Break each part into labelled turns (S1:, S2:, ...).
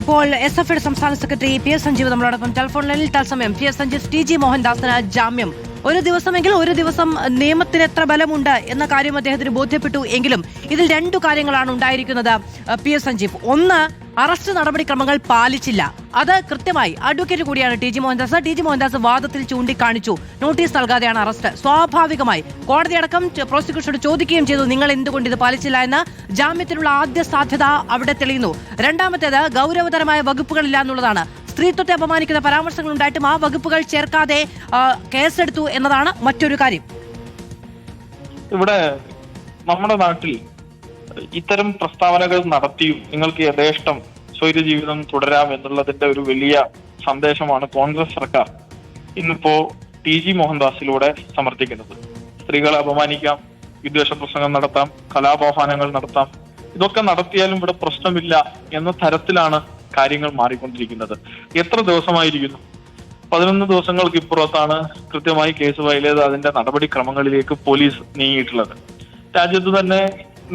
S1: ഇപ്പോൾ SFIയുടെ സംസ്ഥാന secretary PS Sanjeev നമ്മളോടൊപ്പം ടെലിഫോണിൽ തത്സമയം. PS സഞ്ജീവ്, TG മോഹൻദാസിന് ജാമ്യം ഒരു ദിവസമെങ്കിൽ ഒരു ദിവസം നിയമത്തിന് എത്ര ബലമുണ്ട് എന്ന കാര്യം അദ്ദേഹത്തിന് ബോധ്യപ്പെട്ടു എങ്കിലും ഇതിൽ രണ്ടു കാര്യങ്ങളാണ് ഉണ്ടായിരിക്കുന്നത്. PS സഞ്ജീവ്, ഒന്ന്, അറസ്റ്റ് നടപടിക്രമങ്ങൾ പാലിച്ചില്ല. അത് കൃത്യമായി അഡ്വക്കേറ്റ് കൂടിയാണ് TG മോഹൻദാസ് വാദത്തിൽ ചൂണ്ടിക്കാണിച്ചു. നോട്ടീസ് നൽകാതെയാണ് അറസ്റ്റ്. സ്വാഭാവികമായി കോടതിയടക്കം പ്രോസിക്യൂഷനോട് ചോദിക്കുകയും ചെയ്തു, നിങ്ങൾ എന്തുകൊണ്ട് ഇത് പാലിച്ചില്ല എന്ന്. ജാമ്യത്തിനുള്ള ആദ്യ സാധ്യത അവിടെ തെളിയുന്നു. രണ്ടാമത്തേത്, ഗൗരവതരമായ വകുപ്പുകളില്ല എന്നുള്ളതാണ്. സ്ത്രീത്വത്തെ അപമാനിക്കുന്ന പരാമർശങ്ങൾ ഉണ്ടായിട്ടും ആ വകുപ്പുകൾ ചേർക്കാതെ കേസെടുത്തു എന്നതാണ് മറ്റൊരു കാര്യം.
S2: ഇവിടെ നമ്മുടെ നാട്ടിൽ ഇത്തരം പ്രസ്താവനകൾ നടത്തിയും നിങ്ങൾക്ക് യഥേഷ്ടം സ്വൈര ജീവിതം തുടരാം എന്നുള്ളതിന്റെ ഒരു വലിയ സന്ദേശമാണ് കോൺഗ്രസ് സർക്കാർ ഇന്നിപ്പോ TG മോഹൻദാസിലൂടെ സമർത്ഥിക്കുന്നത്. സ്ത്രീകളെ അപമാനിക്കാം, വിദ്വേഷ പ്രസംഗം നടത്താം, കലാപാഹ്വാനങ്ങൾ നടത്താം, ഇതൊക്കെ നടത്തിയാലും ഇവിടെ പ്രശ്നമില്ല എന്ന തരത്തിലാണ് കാര്യങ്ങൾ മാറിക്കൊണ്ടിരിക്കുന്നത്. എത്ര ദിവസമായിരിക്കുന്നു? 11 ദിവസങ്ങൾക്ക് ഇപ്പുറത്താണ് കൃത്യമായി കേസ് ഫയൽ ചെയ്ത് അതിന്റെ നടപടിക്രമങ്ങളിലേക്ക് പോലീസ് നീങ്ങിയിട്ടുള്ളത്. രാജ്യത്ത് തന്നെ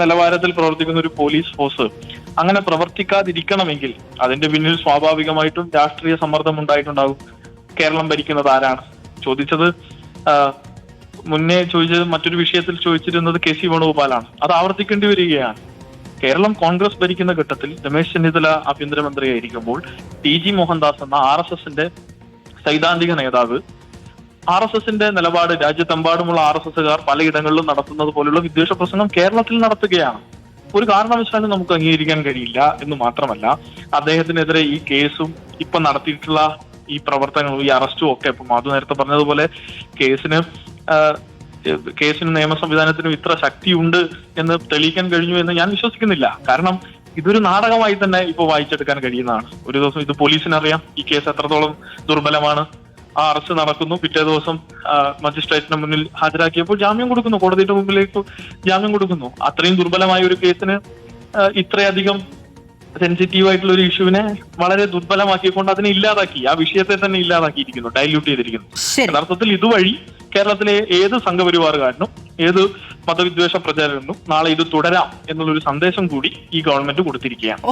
S2: നിലവാരത്തിൽ പ്രവർത്തിക്കുന്ന ഒരു പോലീസ് ഫോഴ്സ് അങ്ങനെ പ്രവർത്തിക്കാതിരിക്കണമെങ്കിൽ അതിന്റെ പിന്നിൽ സ്വാഭാവികമായിട്ടും രാഷ്ട്രീയ സമ്മർദ്ദം ഉണ്ടായിട്ടുണ്ടാകും. കേരളം ഭരിക്കുന്നത് ആരാണ്? ചോദിച്ചത് മുന്നേ ചോദിച്ചത് മറ്റൊരു വിഷയത്തിൽ ചോദിച്ചിരുന്നത് KC വേണുഗോപാലാണ്. അത് ആവർത്തിക്കേണ്ടി വരികയാണ്. കേരളം കോൺഗ്രസ് ഭരിക്കുന്ന ഘട്ടത്തിൽ രമേശ് ചെന്നിത്തല ആഭ്യന്തരമന്ത്രിയായിരിക്കുമ്പോൾ TG മോഹൻദാസ് എന്ന RSSന്റെ സൈദ്ധാന്തിക നേതാവ് RSSന്റെ നിലപാട് രാജ്യത്തെമ്പാടുമുള്ള RSSകാർ പലയിടങ്ങളിലും നടത്തുന്നത് പോലുള്ള വിദ്വേഷ പ്രസംഗം കേരളത്തിൽ നടത്തുകയാണ്. ഒരു കാരണവശാലും നമുക്ക് അംഗീകരിക്കാൻ കഴിയില്ല എന്ന് മാത്രമല്ല, അദ്ദേഹത്തിനെതിരെ ഈ കേസും ഇപ്പൊ നടത്തിയിട്ടുള്ള ഈ പ്രവർത്തനങ്ങളും ഈ അറസ്റ്റും ഒക്കെ ഇപ്പൊ മാധു നേരത്തെ പറഞ്ഞതുപോലെ കേസിന് നിയമ സംവിധാനത്തിനും ഇത്ര ശക്തിയുണ്ട് എന്ന് തെളിയിക്കാൻ കഴിഞ്ഞു എന്ന് ഞാൻ വിശ്വസിക്കുന്നില്ല. കാരണം ഇതൊരു നാടകമായി തന്നെ ഇപ്പൊ വായിച്ചെടുക്കാൻ കഴിയുന്നതാണ്. ഒരു ദിവസം ഇത് പോലീസിനറിയാം ഈ കേസ് എത്രത്തോളം ദുർബലമാണ്. ആ അറസ്റ്റ് നടക്കുന്നു, പിറ്റേ ദിവസം മജിസ്ട്രേറ്റിന് മുന്നിൽ ഹാജരാക്കിയപ്പോൾ ജാമ്യം കൊടുക്കുന്നു, കോടതിയുടെ മുമ്പിലേക്ക് ജാമ്യം കൊടുക്കുന്നു. അത്രയും ദുർബലമായ ഒരു കേസിന് ഇത്രയധികം സെൻസിറ്റീവ് ആയിട്ടുള്ള ഒരു ഇഷ്യൂവിനെ വളരെ ദുർബലമാക്കിക്കൊണ്ട് അതിനെ ഇല്ലാതാക്കി, ആ വിഷയത്തെ തന്നെ ഇല്ലാതാക്കിയിരിക്കുന്നു, ഡൈല്യൂട്ട് ചെയ്തിരിക്കുന്നു. യഥാർത്ഥത്തിൽ ഇതുവഴി കേരളത്തിലെ ഏത് സംഘപരിവാറുകാരനും ഏത് മതവിദ്വേഷ പ്രചാരകനും നാളെ ഇത് തുടരാം എന്നുള്ളൊരു സന്ദേശം കൂടി ഈ ഗവൺമെന്റ് കൊടുത്തിരിക്കുകയാണ്.